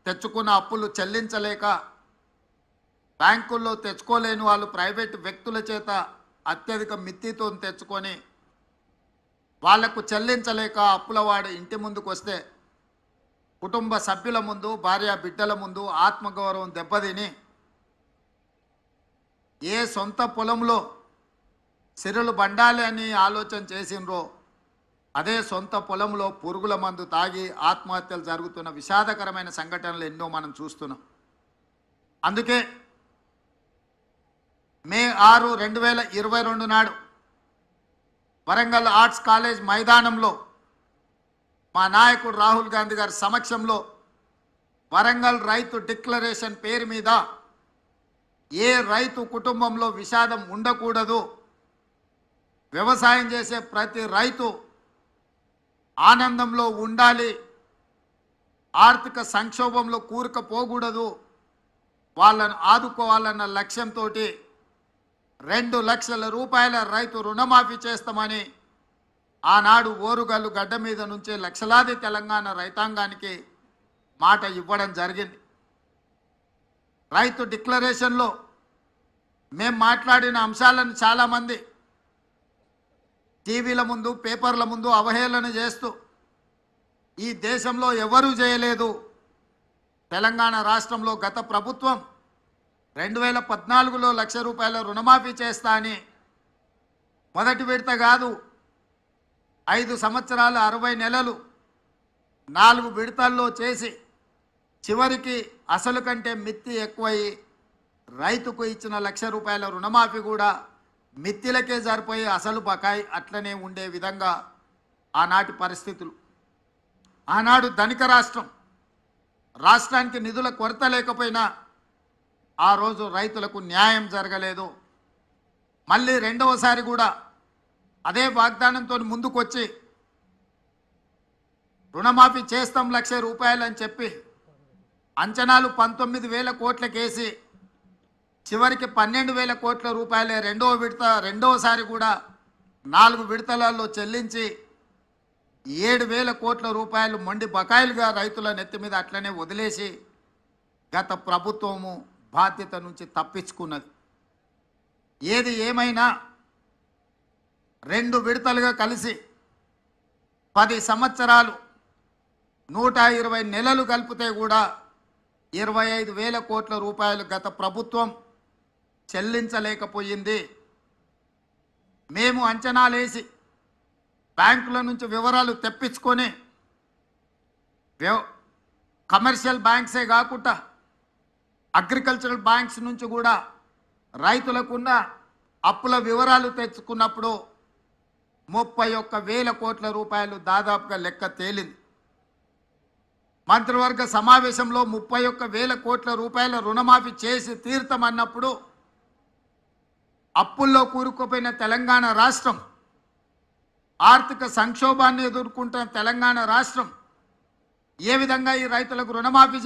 తెచ్చుకున్న అప్పులు చెల్లించలేక బ్యాంకుల్లో తెచ్చుకోలేని వాళ్ళు ప్రైవేటు వ్యక్తుల చేత అత్యధిక మిత్తితో తెచ్చుకొని వాళ్లకు చెల్లించలేక అప్పులవాడు ఇంటి ముందుకు వస్తే కుటుంబ సభ్యుల ముందు భార్య బిడ్డల ముందు ఆత్మగౌరవం దెబ్బతిని ఏ సొంత పొలంలో సిరులు బండాలి అని ఆలోచన చేసినరో అదే సొంత పొలంలో పురుగుల మందు తాగి ఆత్మహత్యలు జరుగుతున్న విషాదకరమైన సంఘటనలు ఎన్నో మనం చూస్తున్నాం. అందుకే మే 6, 2022 నాడు వరంగల్ ఆర్ట్స్ కాలేజ్ మైదానంలో మా నాయకుడు రాహుల్ గాంధీ గారి సమక్షంలో వరంగల్ రైతు డిక్లరేషన్ పేరు మీద ఏ రైతు కుటుంబంలో విషాదం ఉండకూడదు, వ్యవసాయం చేసే ప్రతి రైతు ఆనందంలో ఉండాలి, ఆర్థిక సంక్షోభంలో కూరుకుపోకూడదు, వాళ్ళను ఆదుకోవాలన్న లక్ష్యంతో 2 లక్షల రూపాయల రైతు రుణమాఫీ చేస్తామని ఆనాడు ఓరుగల్లు గడ్డ మీద నుంచే లక్షలాది తెలంగాణ రైతాంగానికి మాట ఇవ్వడం జరిగింది. రైతు డిక్లరేషన్లో మేము మాట్లాడిన అంశాలను చాలామంది టీవీల ముందు పేపర్ల ముందు అవహేళన చేస్తూ ఈ దేశంలో ఎవరూ చేయలేదు, తెలంగాణ రాష్ట్రంలో గత ప్రభుత్వం 2014లో 1 లక్ష రూపాయల రుణమాఫీ చేస్తా అని మొదటి విడత కాదు 5 సంవత్సరాలు 60 నెలలు 4 విడతల్లో చేసి చివరికి అసలు కంటే మిత్తి ఎక్కువయి రైతుకు ఇచ్చిన 1 లక్ష రూపాయల రుణమాఫీ కూడా మిత్తిలకే సరిపోయి అసలు బకాయి అట్లనే ఉండే విధంగా ఆనాటి పరిస్థితులు. ఆనాడు ధనిక రాష్ట్రానికి నిధుల కొరత లేకపోయినా ఆ రోజు రైతులకు న్యాయం జరగలేదు. మళ్ళీ రెండవసారి కూడా అదే వాగ్దానంతో ముందుకొచ్చి రుణమాఫీ చేస్తాం 1 లక్ష రూపాయలు అని చెప్పి అంచనాలు 19,000 కోట్లకేసి చివరికి 12,000 కోట్ల రూపాయలే రెండవసారి కూడా 4 విడతలలో చెల్లించి 7,000 కోట్ల రూపాయలు మొండి బకాయిలుగా రైతుల నెత్తి మీద అట్లనే వదిలేసి గత ప్రభుత్వము బాధ్యత నుంచి తప్పించుకున్నది. ఏది ఏమైనా 2 విడతలుగా కలిసి 10 సంవత్సరాలు 120 నెలలు కలిపితే కూడా 25,000 కోట్ల రూపాయలు గత ప్రభుత్వం చెల్లించలేకపోయింది. మేము అంచనాలేసి బ్యాంకుల నుంచి వివరాలు తెప్పించుకొని కమర్షియల్ బ్యాంక్సే కాకుండా అగ్రికల్చరల్ బ్యాంక్స్ నుంచి కూడా రైతులకున్న అప్పుల వివరాలు తెచ్చుకున్నప్పుడు 31,000 కోట్ల రూపాయలు దాదాపుగా లెక్క తేలింది. మంత్రివర్గ సమావేశంలో 31,000 కోట్ల రూపాయల రుణమాఫీ చేసి తీర్థమన్నప్పుడు అప్పుల్లో కూరుకుపోయిన తెలంగాణ రాష్ట్రం, ఆర్థిక సంక్షోభాన్ని ఎదుర్కొంటున్న తెలంగాణ రాష్ట్రం ఏ విధంగా ఈ రైతులకు రుణమాఫీ